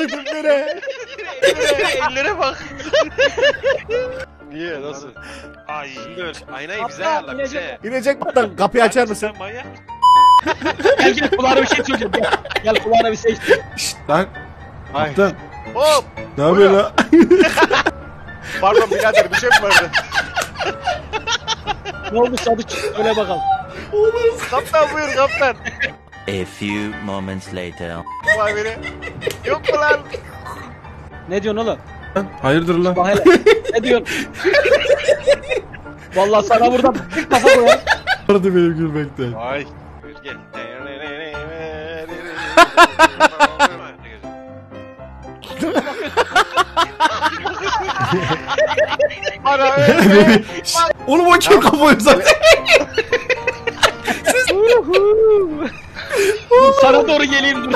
Ellere. Ellere bak. Niye nasıl? Ay. Dur. Aynayı bize ayarla bize. İnecek bakalım, kapıyı açar mısın? Sen manyak mısın? Gel kulağına bir şey söyleyeceğim. Gel kulağına bir şey. Şşt lan. Ay. Kaptan. Hop. Ne yapıyorsun lan? Pardon birader bir şey mi vardı? Ne olmuş Sadıç? Öyle bakalım. Kaptan buyur kaptan. A few moments later. Vay beni. Yok mu lan? Ne diyorsun oğlum? Hayırdır lan? Bak hele. Ne diyorsun? Vallahi sana burada bir kafa koyar. Vardı benim gülmekten. Ay. Buyur gel. Bana öyle. Oğlum o kim kafayı zaten? Sana doğru geleyim dur.